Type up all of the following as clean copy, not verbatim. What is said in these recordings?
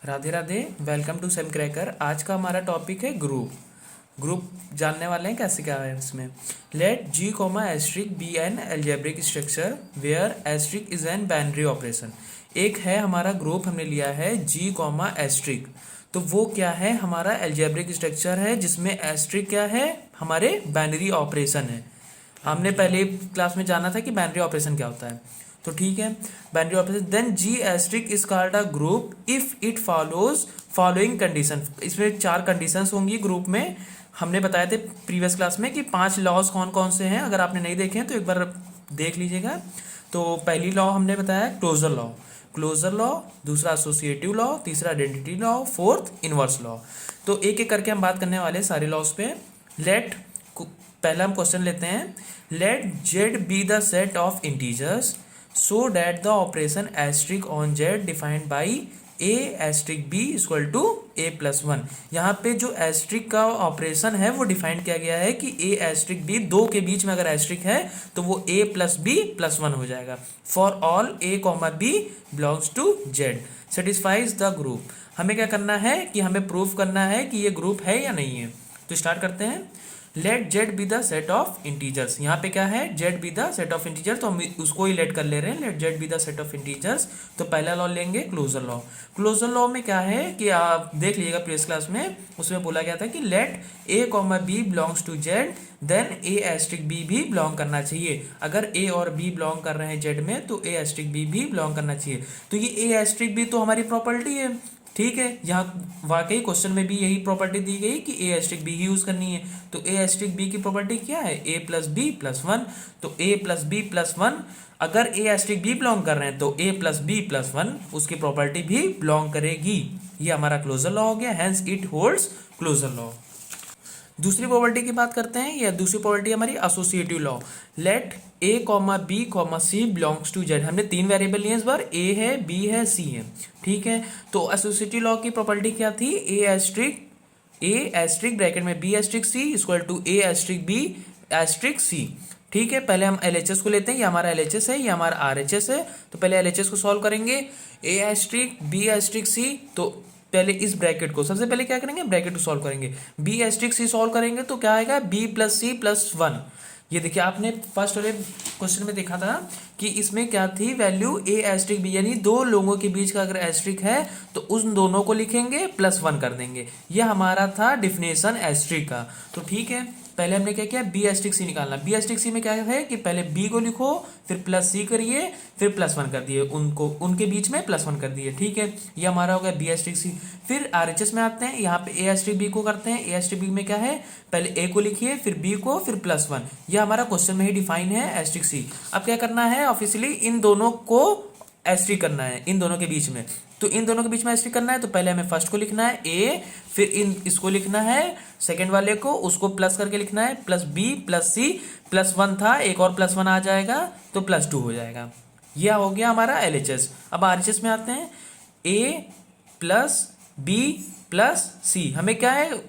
Radhe Radhe. Welcome to sem cracker. आज का हमारा टॉपिक है ग्रुप जानने वाले हैं कैसे क्या है इसमें। Let G comma asterisk be an algebraic structure where asterisk is an binary operation. एक है हमारा ग्रुप, हमने लिया है जी कोमा एस्ट्रिक, तो वो क्या है हमारा एल्जेब्रिक स्ट्रक्चर है जिसमें एस्ट्रिक क्या है हमारे बाइनरी ऑपरेशन है। हमने पहले क्लास में जाना था कि बाइनरी ऑपरेशन क्या होता है, तो ठीक है। Binary operation then G asterisk is called a group if it follows following condition. इसमें 4 कंडीशंस होंगी ग्रुप में। हमने बताए थे प्रीवियस क्लास में कि 5 लॉज कौन कौन से हैं। अगर आपने नहीं देखे हैं तो एक बार देख लीजिएगा। तो पहली लॉ हमने बताया क्लोजर लॉ, दूसरा एसोसिएटिव लॉ, तीसरा identity law, fourth inverse law. तो एक एक करके हम बात करने वाले हैं सारे लॉज पे। लेट पहला हम क्वेश्चन लेते हैं। Let Z be the set of integers so that the operation asterisk on Z defined by a asterisk B equal to a plus 1। यहाँ पे जो एस्ट्रिक का ऑपरेशन है वो डिफाइन किया गया है कि ए एस्ट्रिक बी, दो के बीच में अगर एस्ट्रिक है तो वो ए प्लस बी प्लस 1 हो जाएगा। For all A comma B belongs to Z satisfies the group. हमें क्या करना है कि हमें प्रूफ करना है कि ये ग्रुप है या नहीं है। तो स्टार्ट करते हैं। Let Z be the set of integers. यहाँ पे क्या है, Z be the set of integers, तो हम उसको ही लेट कर ले रहे हैं। Let Z be the set of integers. तो पहला लॉ लेंगे क्लोजर लॉ। क्लोजर लॉ में क्या है कि आप देख लीजिएगा प्रीवियस क्लास में, उसमें बोला गया था कि let a comma B belongs to Z then a asterisk b भी बिलोंग करना चाहिए। अगर ए और बी बिलोंग कर रहे हैं जेड में तो ए एस्ट्रिक बी भी बिलोंग करना चाहिए। तो ये ए एस्ट्रिक बी तो हमारी प्रॉपर्टी है, ठीक है। यहाँ वाकई क्वेश्चन में भी यही प्रॉपर्टी दी गई कि A asterisk B he use करनी है। तो ए एस्ट्रिक बी की प्रॉपर्टी क्या है, ए प्लस बी प्लस 1। तो ए प्लस बी प्लस 1, अगर ए एस्ट्रिक बी बिलोंग कर रहे हैं तो ए प्लस बी प्लस 1 उसकी प्रॉपर्टी भी बिलोंग करेगी। ये हमारा क्लोजर लॉ हो गया, hence it holds closure law. दूसरी प्रॉपर्टी की बात करते हैं। या दूसरी प्रॉपर्टी हमारी associative law. Let a comma b comma c belongs to Z. हमने 3 वेरिएबल लिए इस बार, ए है, बी है, सी है, ठीक है। तो एसोसिएटिव लॉ की प्रॉपर्टी क्या थी, ए एस्ट्रिक ब्रैकेट में B asterisk C equal to A asterisk B asterisk C, ठीक है। पहले हम एलएचएस को लेते हैं। ये हमारा एलएचएस है, ये हमारा आरएचएस है। तो पहले एलएचएस को सॉल्व करेंगे। ए एस्ट्रिक बी एस्ट्रिक सी, तो पहले इस ब्रैकेट को सबसे पहले क्या करेंगे, ब्रैकेट को सॉल्व करेंगे। बी एस्ट्रिक सी सॉल्व करेंगे तो क्या आएगा, बी प्लस सी प्लस 1। ये देखिए आपने फर्स्ट वाले क्वेश्चन में देखा था कि इसमें क्या थी वैल्यू, ए एस्ट्रिक बी, यानी दो लोगों के बीच का अगर एस्ट्रिक है तो उन दोनों को लिखेंगे प्लस 1 कर देंगे। ये हमारा था डिफिनेशन एस्ट्रिक का। तो ठीक है, पहले हमने क्या किया, बी एस्ट्रिक सी निकालना। बी एस्ट्रिक सी में क्या है कि पहले बी को लिखो, फिर प्लस सी करिए, फिर प्लस 1 कर दिए, उनको उनके बीच में प्लस 1 कर दिए, ठीक है। ये हमारा हो गया बी एस्ट्रिक सी। फिर आरएचएस में आते हैं। यहाँ पे ए एस्ट्रिक बी को करते हैं। ए एस्ट्रिक बी में क्या है, पहले ए को लिखिए, फिर बी को, फिर प्लस 1। यह हमारा क्वेश्चन में ही डिफाइन है एस्ट्रिक सी। अब क्या करना है, ऑफिशियली इन दोनों को एस्ट्रिक करना है, इन दोनों के बीच में। तो इन दोनों के बीच में एस्ट्रिक करना है तो पहले हमें फर्स्ट को लिखना है ए, फिर इसको लिखना है सेकंड वाले को, उसको प्लस करके लिखना है प्लस बी प्लस सी। प्लस 1 था, एक और प्लस 1 आ जाएगा तो प्लस 2 हो जाएगा। यह हो गया हमारा एलएचएस। अब आरएचएस में आते हैं। ए प्लस बी प्लस सी, हमें क्या है,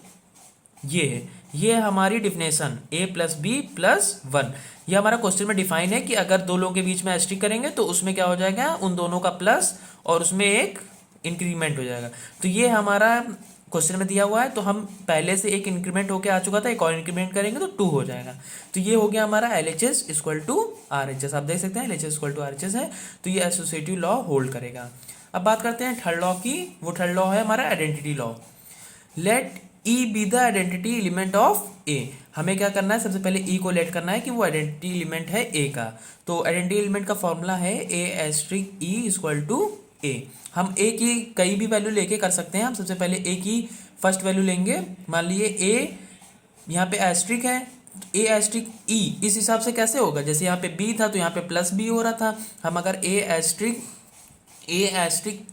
ये हमारी डिफिनेशन ए प्लस बी प्लस 1। ये हमारा क्वेश्चन में डिफाइन है कि अगर दो लोगों के बीच में एस्ट्रिक करेंगे तो उसमें क्या हो जाएगा, उन दोनों का प्लस और उसमें एक इंक्रीमेंट हो जाएगा। तो ये हमारा क्वेश्चन में दिया हुआ है। तो हम पहले से एक इंक्रीमेंट होकर आ चुका था, एक और इंक्रीमेंट करेंगे तो 2 हो जाएगा। तो ये हो गया हमारा एलएचएस इक्वल टू आरएचएस। आप देख सकते हैं एलएचएस इक्वल टू आरएचएस है, तो ये एसोसिएटिव लॉ होल्ड करेगा। अब बात करते हैं थर्ड लॉ की। वो थर्ड लॉ है हमारा identity law. Let E be the identity element of A. हमें क्या करना है, सबसे पहले ई को लेट करना है कि वो आइडेंटिटी एलिमेंट है ए का। तो आइडेंटिटी एलिमेंट का फॉर्मूला है A asterisk E equal to ए। हम ए की कई भी वैल्यू लेके कर सकते हैं। हम सबसे पहले ए की फर्स्ट वैल्यू लेंगे। मान लीजिए ए यहाँ पे एस्ट्रिक है, ए एस्ट्रिक ई इस हिसाब से कैसे होगा, जैसे यहाँ पे बी था तो यहाँ पे प्लस बी हो रहा था। हम अगर ए एस्ट्रिक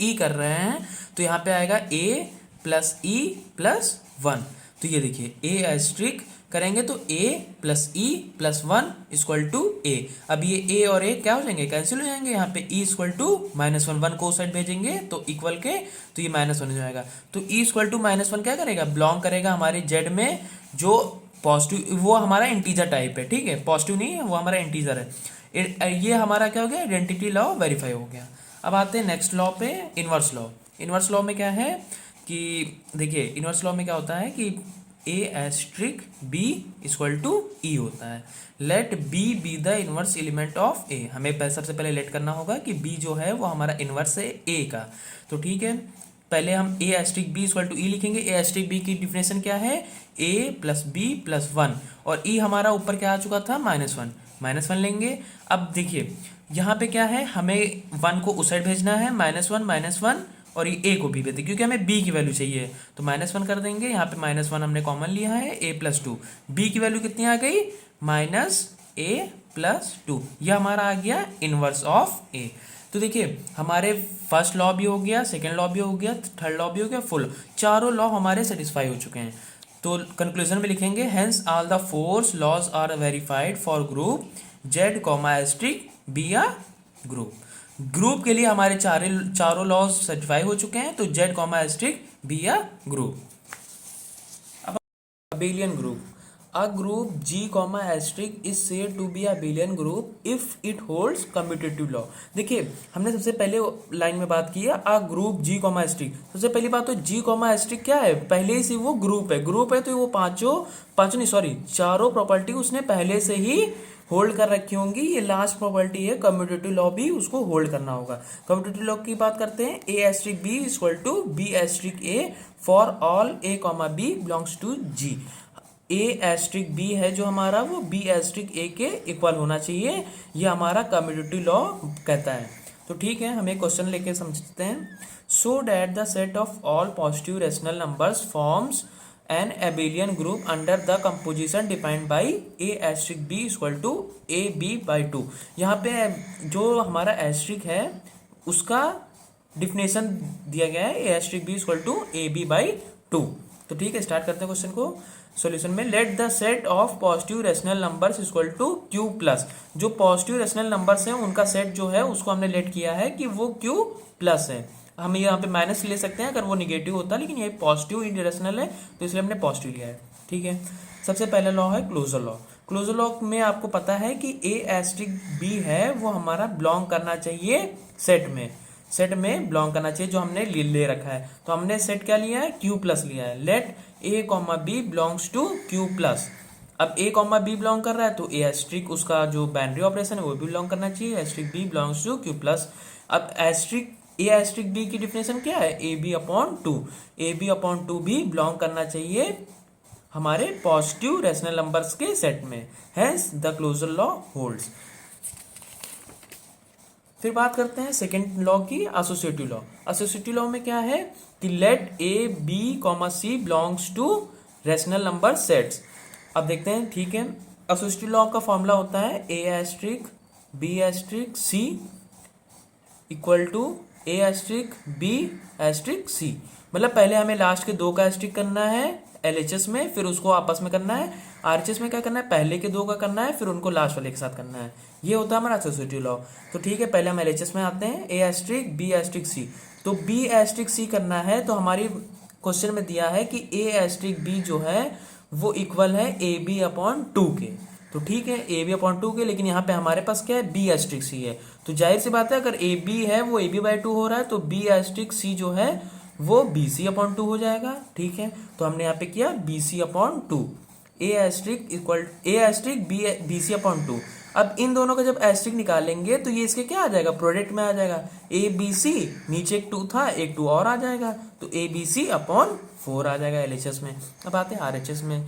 ई कर रहे हैं तो यहाँ पे आएगा ए प्लस ई प्लस 1। तो ये देखिए ए एस्ट्रिक करेंगे तो A plus E plus 1 equal to A. अब ये ए और ए क्या हो जाएंगे, कैंसिल हो जाएंगे। यहाँ पे ई इक्वल टू -1, 1 को साइड भेजेंगे तो इक्वल के, तो ये -1 हो जाएगा। तो ई इक्वल टू -1 क्या करेगा, बिलोंग करेगा हमारे जेड में जो पॉजिटिव, वो हमारा इंटीजर टाइप है, ठीक है। पॉजिटिव नहीं है, वो हमारा इंटीजर है। ये हमारा क्या हो गया, आइडेंटिटी लॉ वेरीफाई हो गया। अब आते हैं नेक्स्ट लॉ पे, इनवर्स लॉ। इनवर्स लॉ में क्या है कि देखिए इनवर्स लॉ में क्या होता है कि A asterisk B equal to E होता है। Let B be the inverse element of A, हमें सबसे पहले लेट करना होगा कि बी जो है वो हमारा इनवर्स है ए का। तो ठीक है, पहले हम ए एस्ट्रिक बी इक्वल टू ई लिखेंगे। ए एस्ट्रिक बी की डिफिनेशन क्या है, ए प्लस बी प्लस वन, और ई हमारा ऊपर क्या आ चुका था, -1, -1 लेंगे। अब देखिए यहाँ पे क्या है, हमें 1 को उस साइड भेजना है, -1 और ये ए को भी भेज दें क्योंकि हमें बी की वैल्यू चाहिए, तो -1 कर देंगे। यहाँ पे -1 हमने कॉमन लिया है, a प्लस 2, बी की वैल्यू कितनी आ गई, -a प्लस 2, यह हमारा आ गया इनवर्स ऑफ ए। तो देखिए हमारे फर्स्ट लॉ भी हो गया, सेकेंड लॉ भी हो गया, थर्ड लॉ भी हो गया, फुल चारों लॉ हमारे सेटिस्फाई हो चुके हैं। तो कंक्लूजन में लिखेंगे hence all the four laws are verified for group Z comma asterisk be a group. Group के लिए हमारे चारों लॉज सर्टिफाई हो चुके हैं, तो Z comma asterisk be a group. अब abelian group, a group G comma asterisk is said to be abelian group if it holds commutative law. देखिए हमने सबसे पहले लाइन में बात की है a group G comma asterisk. सबसे पहली बात तो जी कॉमा एस्ट्रिक क्या है, पहले ही से वो ग्रुप है तो वो पांचों नहीं सॉरी चारों प्रॉपर्टी उसने पहले से ही होल्ड कर रखी होंगी। ये लास्ट प्रॉपर्टी है, कम्यूटेटिव लॉ भी उसको होल्ड करना होगा। कम्यूटेटिव लॉ की बात करते हैं, A asterisk B equal to B asterisk A for all A comma B belongs to G. A asterisk B है जो हमारा, वो बी एस्ट्रिक ए के इक्वल होना चाहिए, ये हमारा कम्यूटेटिव लॉ कहता है। तो ठीक है, हमें क्वेश्चन लेके समझते हैं। So that the set of all positive rational numbers forms an abelian group under the composition defined by a asterisk B equal to A B by 2। यहाँ पे जो हमारा एस्ट्रिक है उसका डिफिनेशन दिया गया है, A asterisk B equal to A B by 2। तो ठीक है, स्टार्ट करते हैं क्वेश्चन को। सॉल्यूशन में let the set of positive rational numbers equal to Q plus, जो पॉजिटिव रेशनल नंबर्स हैं उनका सेट जो है उसको हमने लेट किया है कि वो क्यू प्लस है। हम यहाँ पे माइनस ले सकते हैं अगर वो निगेटिव होता, लेकिन ये पॉजिटिव इरेशनल है तो इसलिए हमने पॉजिटिव लिया है। ठीक है, सबसे पहला लॉ है क्लोजर लॉ। क्लोजर लॉ में आपको पता है कि ए एस्ट्रिक बी है वो हमारा बिलोंग करना चाहिए सेट में बिलोंग करना चाहिए जो हमने ले रखा है। तो हमने सेट क्या लिया है, क्यू प्लस लिया है। Let a comma B belongs to Q plus. अब ए कॉमा बी बिलोंग कर रहा है तो ए एस्ट्रिक उसका जो बाइनरी ऑपरेशन है वो भी बिलोंग करना चाहिए, asterisk b belongs to Q plus. अब एस्ट्रिक ए एस्ट्रिक बी की डिफिनेशन क्या है, a b upon 2, a b upon 2 भी बिलोंग करना चाहिए हमारे पॉजिटिव रेशनल नंबर्स के सेट में, hence the closure law holds. फिर बात करते हैं सेकेंड लॉ की, एसोसिएटिव लॉ। एसोसिएटिव लॉ में क्या है कि let a b comma c belongs to rational number sets. अब देखते हैं, ठीक है, एसोसिएटिव लॉ का फॉर्मूला होता है A asterisk B asterisk C equal to A asterisk B asterisk C. मतलब पहले हमें लास्ट के दो का एस्ट्रिक करना है एलएचएस में, फिर उसको आपस में करना है। आरएचएस में क्या करना है, पहले के दो का करना है, फिर उनको लास्ट वाले के साथ करना है। ये होता है हमारा एसोसिएटिव लॉ। तो ठीक है, पहले हम एलएचएस में आते हैं, ए एस्ट्रिक बी एस्ट्रिक सी। तो बी एस्ट्रिक सी करना है तो हमारी क्वेश्चन में दिया है कि ए एस्ट्रिक बी जो है वो इक्वल है ए बी अपॉन 2 के। तो ठीक है, ए बी अपॉन 2 के, लेकिन यहाँ पे हमारे पास क्या है, बी एस्ट्रिक सी है। तो जाहिर सी बात है अगर ए बी है वो ए बी बाई 2 हो रहा है तो बी एस्ट्रिक सी जो है वो बी सी अपॉन 2 हो जाएगा। ठीक है, तो हमने यहाँ पे किया बी सी अपॉन 2, ए एस्ट्रिक इक्वल ए एस्ट्रिक बी सी अपॉन 2। अब इन दोनों का जब एस्ट्रिक निकालेंगे तो ये इसके क्या आ जाएगा, प्रोडक्ट में आ जाएगा। ए बी सी, नीचे एक 2 था, एक 2 और आ जाएगा, तो ए बी सी अपॉन 4 आ जाएगा एलएचएस में। अब आते हैं आरएचएस में।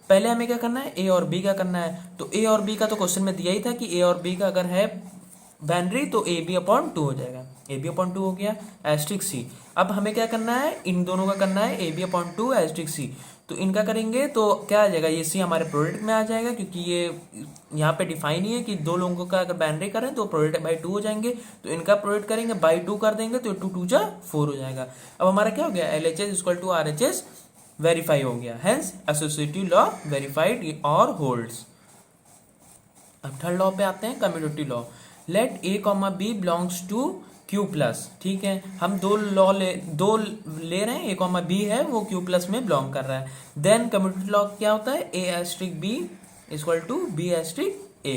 पहले हमें क्या करना है, ए और बी का करना है। तो ए और बी का तो क्वेश्चन में दिया ही था कि ए और बी का अगर है बाइनरी तो ए बी अपॉन 2 हो जाएगा, ए बी अपॉन 2 हो गया, एस्ट्रिक सी। अब हमें क्या करना है, इन दोनों का करना है ए बी अपॉन 2 एस्ट्रिक सी। तो इनका करेंगे तो क्या आ जाएगा, ये सी हमारे प्रोडक्ट में आ जाएगा, क्योंकि ये यहाँ पे डिफाइन ही है कि दो लोगों का अगर बाइनरी करें तो प्रोडक्ट बाई 2 हो जाएंगे। तो इनका प्रोडक्ट करेंगे बाई 2 कर देंगे तो 2 2 जा 4 हो जाएगा। अब हमारा क्या हो गया, L H S equal to R H S verify हो गया, हेंस एसोसिएटिव लॉ वेरीफाइड और होल्ड्स। अब थर्ड लॉ पे आते हैं, commutative law. Let a comma B belongs to Q plus. ठीक है, हम दो ले रहे हैं, ए कॉमा बी है वो क्यू प्लस में बिलोंग कर रहा है। देन कम्यूटेटिव लॉ क्या होता है, A asterisk B equal to B asterisk A.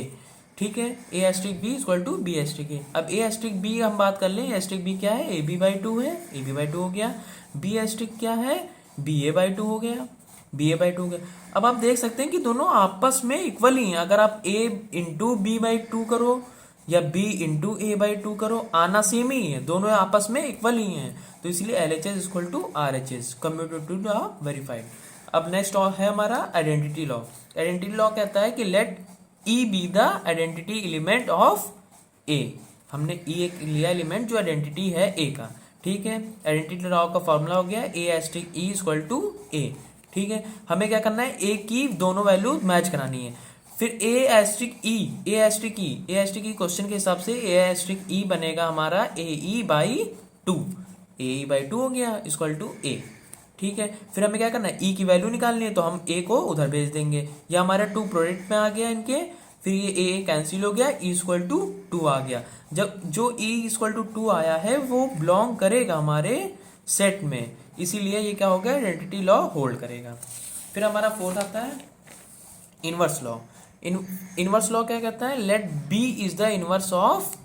ठीक है, A asterisk B equal to B asterisk A. अब ए एस्ट्रिक बी हम बात कर लें, एस्ट्रिक बी क्या है, ए बी बाई टू है, ए बी बाई टू हो गया। बी एस्ट्रिक क्या है, बी ए बाई टू हो गया, बी ए बाई टू हो गया। अब आप देख सकते हैं कि दोनों आपस में इक्वल ही हैं। अगर आप a into b by two करो या b into a by two करो, आना सेम ही है, दोनों आपस में इक्वल ही हैं। तो इसलिए L H S equal to R H S, commutative law verified. अब नेक्स्ट है हमारा आइडेंटिटी लॉ। आइडेंटिटी लॉ कहता है कि let E be the identity element of A. हमने ई एक लिया एलिमेंट जो आइडेंटिटी है ए का, ठीक है। आइडेंटिटी लॉ का फॉर्मूला हो गया ए एस्ट्रिक ई इक्वल टू ए, ठीक है। हमें क्या करना है, ए की दोनों वैल्यू मैच करानी है। फिर A asterisk E, A asterisk E, A asterisk E question के हिसाब से ए एस्ट्रिक ई बनेगा हमारा A E by two, A E by two हो गया इक्वल टू ए, ठीक है। फिर हमें क्या करना है, ई की वैल्यू निकालनी है, तो हम ए को उधर भेज देंगे। या हमारा टू प्रोडक्ट में आ गया इनके, फिर ये ए कैंसिल हो गया, ई इक्वल टू टू आ गया। जब जो ई इक्वल टू टू आया है वो बिलोंग करेगा हमारे सेट में, इसीलिए ये क्या हो गया, आइडेंटिटी लॉ होल्ड करेगा। फिर हमारा फोर्थ आता है इनवर्स लॉ। इनवर्स लॉ क्या कहता है, let B is the inverse of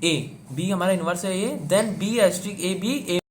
A, B हमारा इनवर्स है A, then B asterisk A B A